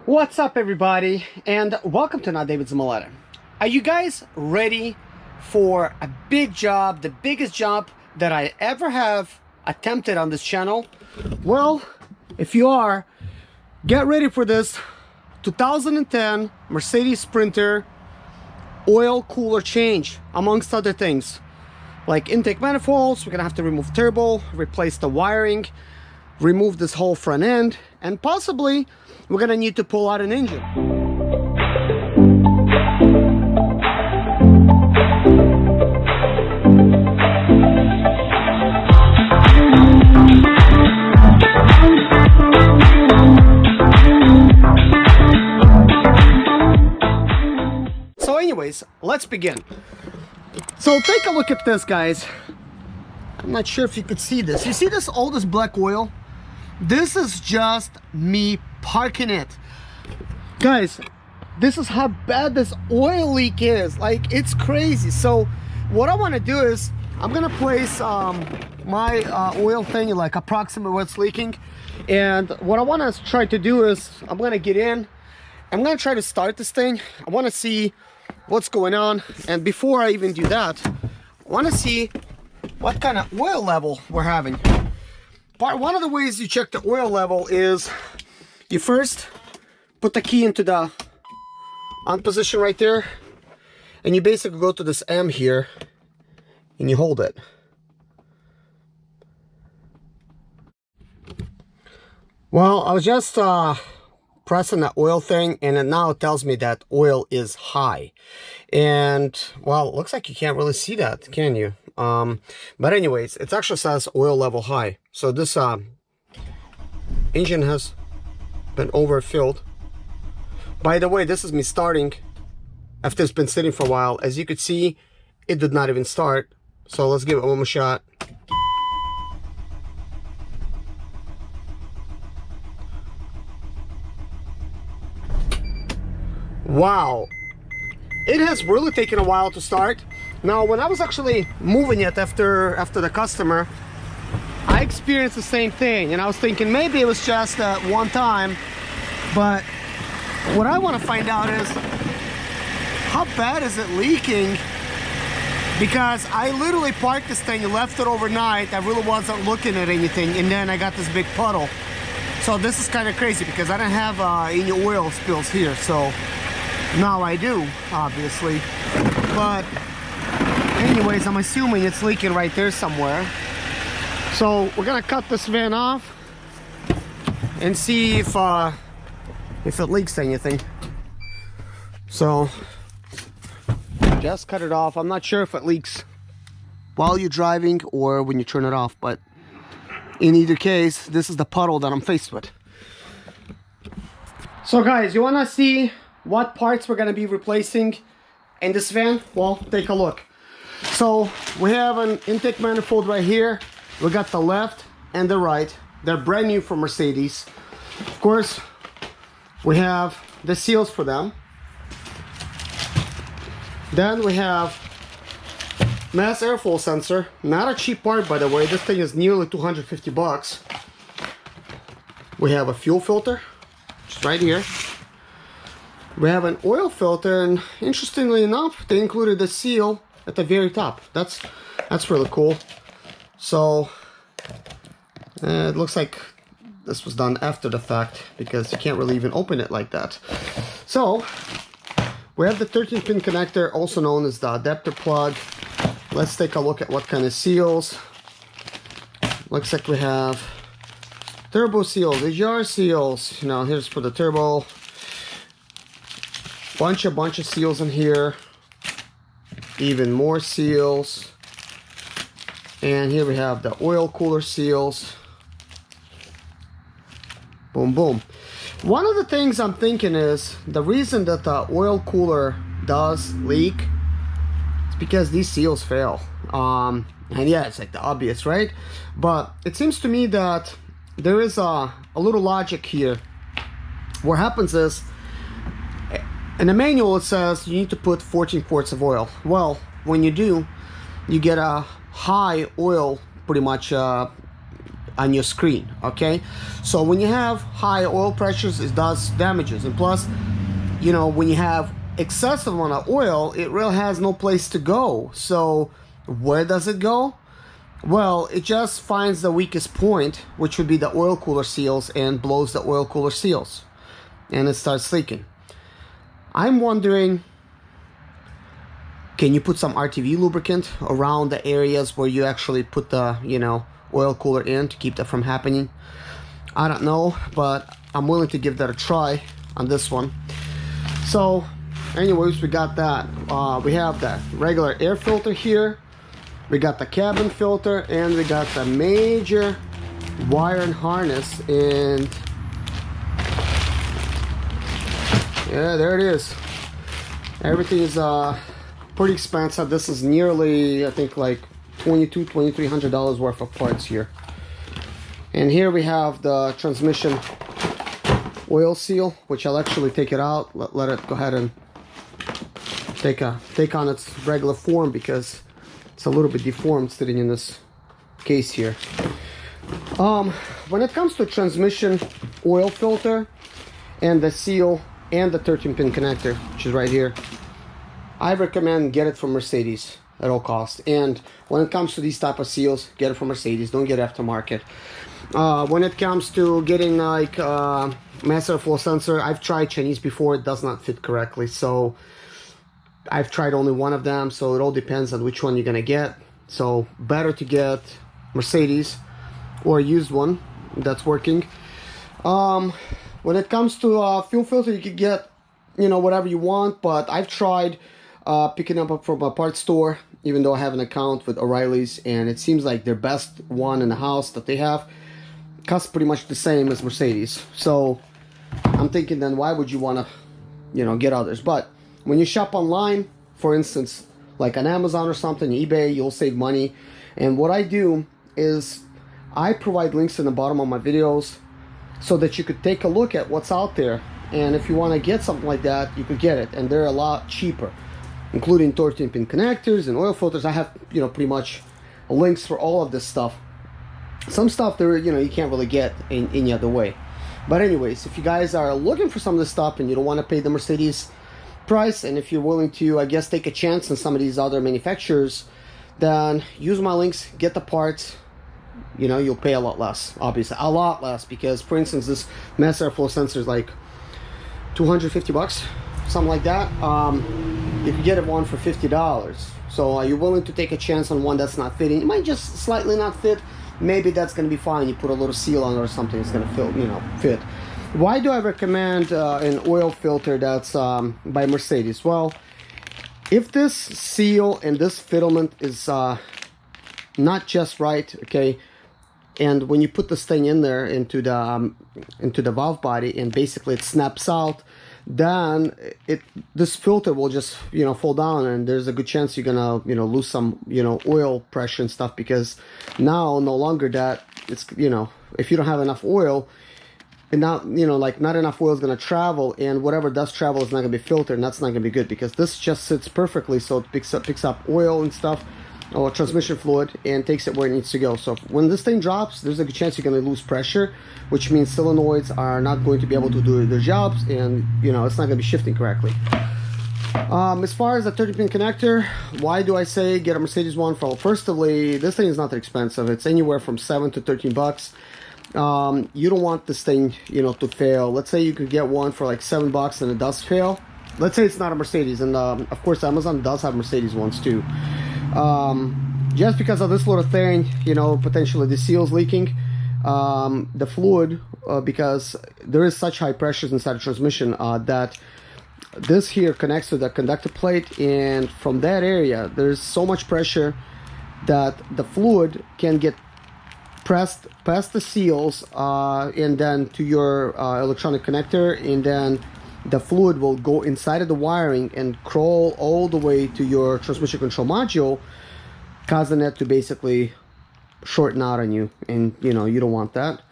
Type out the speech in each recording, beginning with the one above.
What's up, everybody, and welcome to Not David Zimaleta. Are you guys ready for a big job, the biggest job that I ever have attempted on this channel? Well, if you are, get ready for this 2010 Mercedes Sprinter oil cooler change, amongst other things. Like intake manifolds, we're gonna have to remove turbo, replace the wiring, remove this whole front end, and possibly we're gonna need to pull out an engine. So anyways, let's begin. So take a look at this, guys. I'm not sure if you could see this. You see this, all this black oil? This is just me parking it. Guys, this is how bad this oil leak is. Like, it's crazy. So what I want to do is I'm gonna place my oil thing, like approximately what's leaking. And what I want to try to do is I'm gonna get in, I'm gonna try to start this thing. I want to see what's going on, and before I even do that, I want to see what kind of oil level we're having. One of the ways you check the oil level is you first put the key into the on position right there, and you basically go to this M here and you hold it. Well, I was just pressing the oil thing, and it now tells me that oil is high. And well, it looks like you can't really see that, can you? But anyways, it actually says oil level high. So this engine has been overfilled. By the way, this is me starting after it's been sitting for a while. As you could see, it did not even start. So let's give it one more shot. Wow, it has really taken a while to start. Now, when I was actually moving it after the customer, I experienced the same thing, and I was thinking maybe it was just one time. But what I want to find out is how bad is it leaking, because I literally parked this thing and left it overnight. I really wasn't looking at anything, and then I got this big puddle. So this is kind of crazy because I don't have any oil spills here. So now I do, obviously. But anyways, I'm assuming it's leaking right there somewhere. So we're gonna cut this van off and see if it leaks anything. So just cut it off. I'm not sure if it leaks while you're driving or when you turn it off, but in either case, this is the puddle that I'm faced with. So guys, you wanna see what parts we're gonna be replacing in this van? Well, take a look. So we have an intake manifold right here. We got the left and the right. They're brand new from Mercedes. Of course, we have the seals for them. Then we have mass airflow sensor. Not a cheap part, by the way. This thing is nearly 250 bucks. We have a fuel filter, just right here. We have an oil filter, and interestingly enough, they included the seal at the very top. That's really cool. So it looks like this was done after the fact, because you can't really even open it like that. So we have the 13-pin connector, also known as the adapter plug. Let's take a look at what kind of seals. Looks like we have turbo seals, AGR seals. You know, here's for the turbo. Bunch of seals in here. Even more seals. And here we have the oil cooler seals. Boom, boom. One of the things I'm thinking is the reason that the oil cooler does leak is because these seals fail. And yeah, it's like the obvious, right? But it seems to me that there is a little logic here. What happens is, in the manual it says you need to put 14 quarts of oil. Well, when you do, you get a high oil, pretty much on your screen. Okay, so when you have high oil pressures, it does damages. And plus, you know, when you have excessive amount of oil, it really has no place to go. So where does it go? Well, it just finds the weakest point, which would be the oil cooler seals, and blows the oil cooler seals, and it starts leaking. I'm wondering, can you put some RTV lubricant around the areas where you actually put the, you know, oil cooler in to keep that from happening? I don't know, but I'm willing to give that a try on this one. So anyways, we got that. We have the regular air filter here, we got the cabin filter, and we got the major wire and harness. And yeah, there it is. Everything is pretty expensive. This is nearly, I think, like $2,300 worth of parts here. And here we have the transmission oil seal, which I'll actually take it out, let it go ahead and take on its regular form, because it's a little bit deformed sitting in this case here. When it comes to transmission oil filter and the seal and the 13-pin connector, which is right here, I recommend get it from Mercedes at all costs. And when it comes to these type of seals, get it from Mercedes, don't get aftermarket. When it comes to getting like mass airflow sensor, I've tried Chinese before, it does not fit correctly. So I've tried only one of them, so it all depends on which one you're gonna get. So better to get Mercedes or a used one that's working. When it comes to fuel filter, you could get, you know, whatever you want, but I've tried picking up from a parts store, even though I have an account with O'Reilly's, and it seems like their best one in the house that they have costs pretty much the same as Mercedes. So I'm thinking, then why would you want to, you know, get others? But when you shop online, for instance, like on Amazon or something, eBay, you'll save money. And what I do is I provide links in the bottom of my videos so that you could take a look at what's out there. And if you want to get something like that, you could get it. And they're a lot cheaper, including 13-pin connectors and oil filters. I have, you know, pretty much links for all of this stuff. Some stuff there, you know, you can't really get in any other way. But anyways, if you guys are looking for some of this stuff and you don't want to pay the Mercedes price, and if you're willing to, I guess, take a chance on some of these other manufacturers, then use my links, get the parts. You know, you'll pay a lot less, obviously, a lot less, because, for instance, this mass airflow sensor is like $250, something like that. You can get one for $50. So are you willing to take a chance on one that's not fitting? It might just slightly not fit. Maybe that's going to be fine. You put a little seal on it or something, it's going to fit, you know, fit. Why do I recommend an oil filter that's by Mercedes? Well, if this seal and this filament is not just right, okay, and when you put this thing in there into the valve body and basically it snaps out, then this filter will just, you know, fall down, and there's a good chance you're gonna, you know, lose some, you know, oil pressure and stuff, because now no longer that it's, you know, if you don't have enough oil, and now, you know, like not enough oil is going to travel, and whatever does travel is not going to be filtered, and that's not going to be good, because this just sits perfectly, so it picks up oil and stuff, or transmission fluid, and takes it where it needs to go. So when this thing drops, there's a good chance you're going to lose pressure, which means solenoids are not going to be able to do their jobs, and, you know, it's not going to be shifting correctly. As far as the 30-pin connector, why do I say get a Mercedes one? Firstly, this thing is not that expensive. It's anywhere from $7 to $13. You don't want this thing, you know, to fail. Let's say you could get one for like $7 and it does fail. Let's say it's not a Mercedes, and of course Amazon does have Mercedes ones too. Just because of this little thing, you know, potentially the seal's leaking, the fluid, because there is such high pressures inside the transmission that this here connects to the conductor plate, and from that area there's so much pressure that the fluid can get pressed past the seals and then to your electronic connector, and then the fluid will go inside of the wiring and crawl all the way to your transmission control module, causing it to basically shorten out on you, and you know, you don't want that.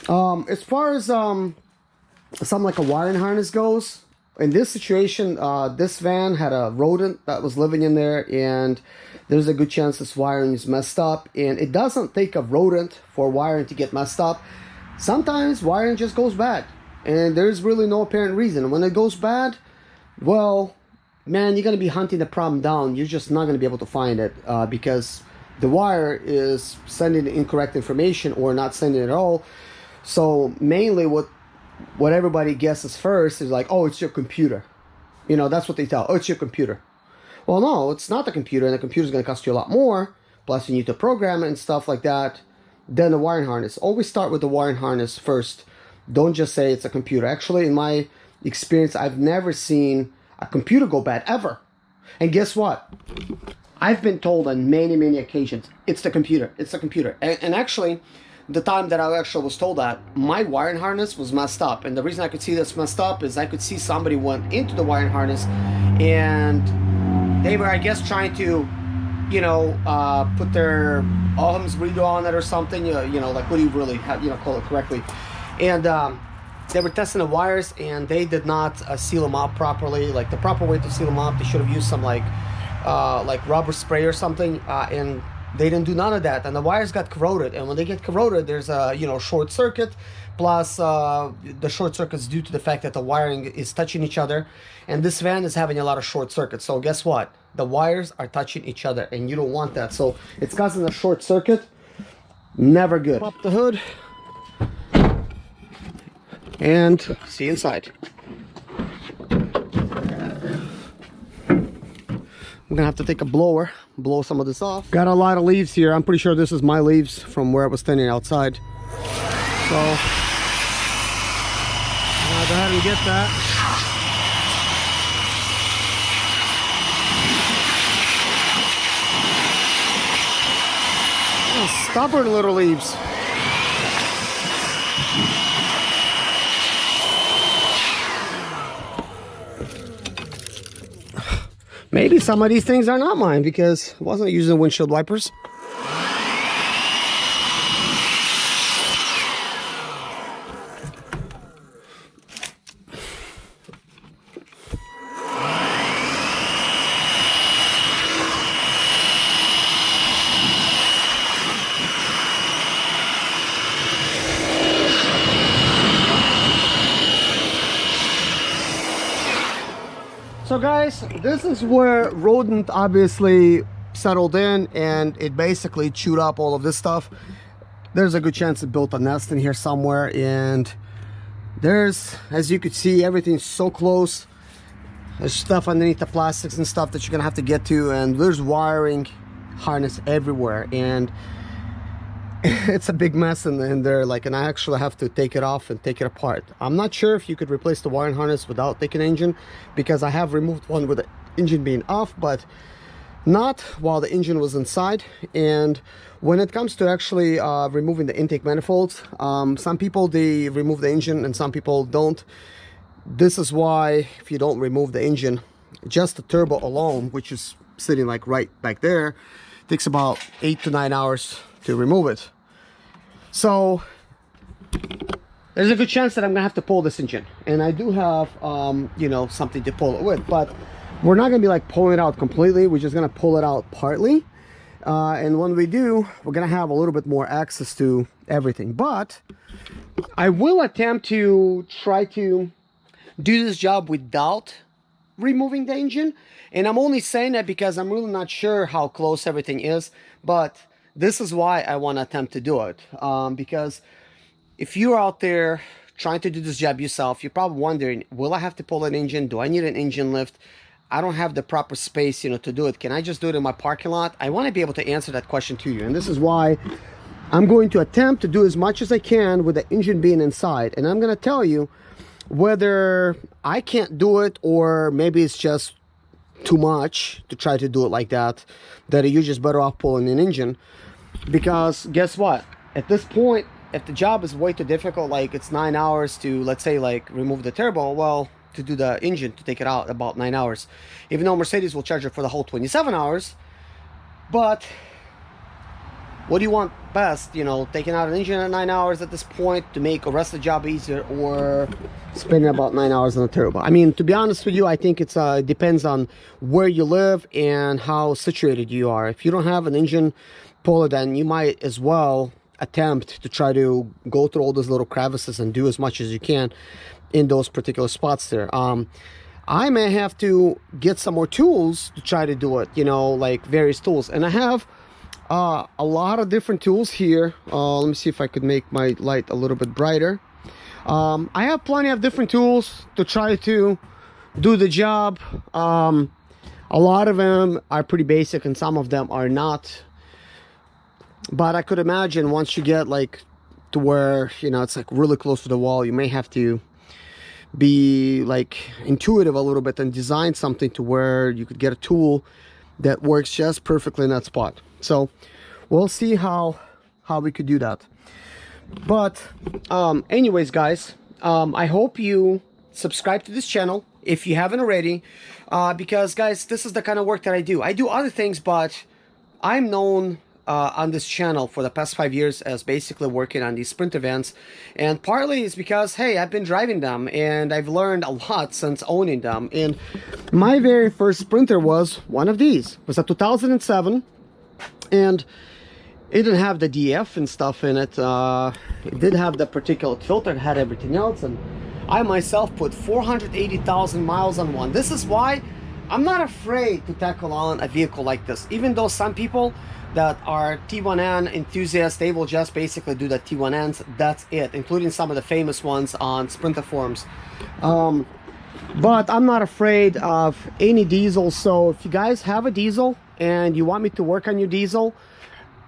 As far as something like a wiring harness goes, in this situation, this van had a rodent that was living in there, and there's a good chance this wiring is messed up. And it doesn't take a rodent for wiring to get messed up. Sometimes wiring just goes bad, and there's really no apparent reason. When it goes bad, well, man, you're going to be hunting the problem down. You're just not going to be able to find it because the wire is sending incorrect information or not sending it at all. So mainly what everybody guesses first is like, oh, it's your computer. You know, that's what they tell. Oh, it's your computer. Well, no, it's not the computer, and the computer's going to cost you a lot more. Plus, you need to program it and stuff like that. Then the wiring harness. Always start with the wiring harness first. Don't just say it's a computer. Actually, in my experience, I've never seen a computer go bad, ever. And guess what? I've been told on many, many occasions, it's the computer, it's the computer. And actually, the time that I actually was told that, my wiring harness was messed up. And the reason I could see this messed up is I could see somebody went into the wiring harness and they were, I guess, trying to, you know, put their ohms reader on it or something, you know, like what do you really have, you know, call it correctly. And they were testing the wires, and they did not seal them up properly. Like the proper way to seal them up, they should have used some like rubber spray or something, and they didn't do none of that, and the wires got corroded. And when they get corroded, there's a, you know, short circuit. Plus the short circuit's due to the fact that the wiring is touching each other, and this van is having a lot of short circuits. So guess what? The wires are touching each other, and you don't want that. So it's causing a short circuit. Never good. Pop the hood and see inside. I'm gonna have to take a blower, blow some of this off. Got a lot of leaves here. I'm pretty sure this is my leaves from where I was standing outside. So I'll go ahead and get that. Oh, stubborn little leaves. Maybe some of these things are not mine because I wasn't using windshield wipers. So guys, this is where rodent obviously settled in, and it basically chewed up all of this stuff. There's a good chance it built a nest in here somewhere, and there's, as you could see, everything's so close. There's stuff underneath the plastics and stuff that you're gonna have to get to, and there's wiring harness everywhere, and it's a big mess in there, like, and I actually have to take it off and take it apart. I'm not sure if you could replace the wiring harness without taking the engine, because I have removed one with the engine being off, but not while the engine was inside. And when it comes to actually removing the intake manifolds, some people, they remove the engine and some people don't. This is why, if you don't remove the engine, just the turbo alone, which is sitting like right back there, takes about 8 to 9 hours to remove it. So there's a good chance that I'm gonna have to pull this engine, and I do have you know, something to pull it with, but we're not gonna be like pulling it out completely. We're just gonna pull it out partly, and when we do, we're gonna have a little bit more access to everything. But I will attempt to try to do this job without removing the engine, and I'm only saying that because I'm really not sure how close everything is. But this is why I want to attempt to do it, because if you're out there trying to do this job yourself, you're probably wondering, will I have to pull an engine? Do I need an engine lift? I don't have the proper space, you know, to do it. Can I just do it in my parking lot? I want to be able to answer that question to you, and this is why I'm going to attempt to do as much as I can with the engine being inside. And I'm going to tell you whether I can't do it, or maybe it's just too much to try to do it like that, that you're just better off pulling an engine. Because guess what, at this point, if the job is way too difficult, like it's 9 hours to, let's say, like remove the turbo, well, to do the engine, to take it out, about 9 hours, even though Mercedes will charge it for the whole 27 hours. But what do you want best, you know, taking out an engine at 9 hours at this point to make the rest of the job easier, or spending about 9 hours on a turbo? I mean, to be honest with you, I think it depends on where you live and how situated you are. If you don't have an engine puller, then you might as well attempt to try to go through all those little crevices and do as much as you can in those particular spots there. I may have to get some more tools to try to do it, you know, like various tools. And I have a lot of different tools here. Let me see if I could make my light a little bit brighter. I have plenty of different tools to try to do the job. A lot of them are pretty basic and some of them are not. But I could imagine once you get like to where, you know, it's like really close to the wall, you may have to be like intuitive a little bit and design something to where you could get a tool that works just perfectly in that spot. So we'll see how we could do that. But anyways, guys, I hope you subscribe to this channel if you haven't already, because guys, this is the kind of work that I do. I do other things, but I'm known on this channel for the past 5 years as basically working on these Sprinter vans, and partly is because, hey, I've been driving them and I've learned a lot since owning them. And my very first Sprinter was one of these. It was a 2007, and it didn't have the DF and stuff in it. It did have the particulate filter, it had everything else, and I myself put 480,000 miles on one. This is why I'm not afraid to tackle on a vehicle like this, even though some people that are T1N enthusiasts, they will just basically do the T1Ns, that's it, including some of the famous ones on Sprinter forums. But I'm not afraid of any diesel, so if you guys have a diesel and you want me to work on your diesel,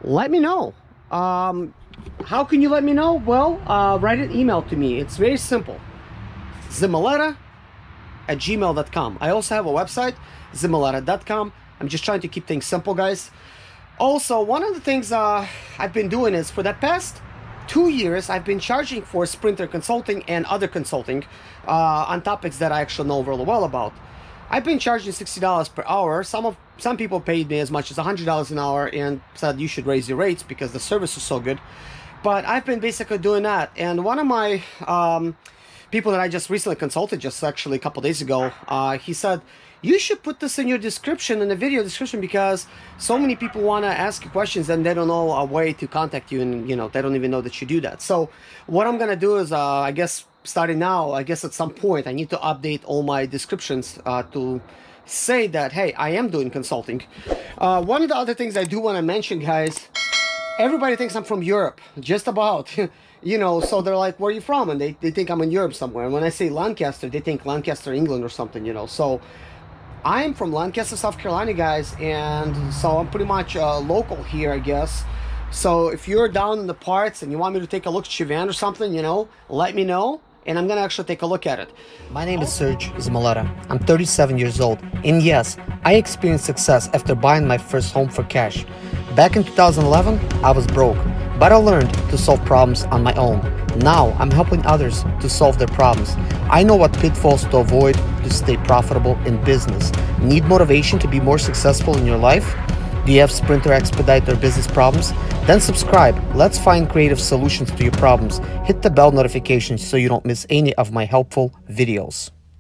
let me know. How can you let me know? Well, write an email to me. It's very simple. Zimaleta@gmail.com. I also have a website, zimaleta.com. I'm just trying to keep things simple, guys. Also, one of the things I've been doing is for the past 2 years, I've been charging for Sprinter consulting and other consulting on topics that I actually know really well about. I've been charging $60 per hour. Some people paid me as much as $100 an hour and said you should raise your rates because the service is so good. But I've been basically doing that. And one of my people that I just recently consulted, just actually a couple days ago, he said, you should put this in your description, in the video description, because so many people want to ask you questions and they don't know a way to contact you, and you know, they don't even know that you do that. So what I'm gonna do is, I guess starting now, I guess at some point I need to update all my descriptions to say that, hey, I am doing consulting. One of the other things I do want to mention, guys, everybody thinks I'm from Europe, just about. You know, so they're like, where are you from? And they think I'm in Europe somewhere. And when I say Lancaster, they think Lancaster, England or something, you know. So I'm from Lancaster, South Carolina, guys, and so I'm pretty much local here, I guess. So if you're down in the parts and you want me to take a look at your van or something, you know, let me know, and I'm gonna actually take a look at it. My name is Serge Zimaleta. I'm 37 years old, and yes, I experienced success after buying my first home for cash. Back in 2011, I was broke, but I learned to solve problems on my own. Now I'm helping others to solve their problems. I know what pitfalls to avoid to stay profitable in business. Need motivation to be more successful in your life? Do you have Sprinter expedite or business problems? Then subscribe. Let's find creative solutions to your problems. Hit the bell notification so you don't miss any of my helpful videos.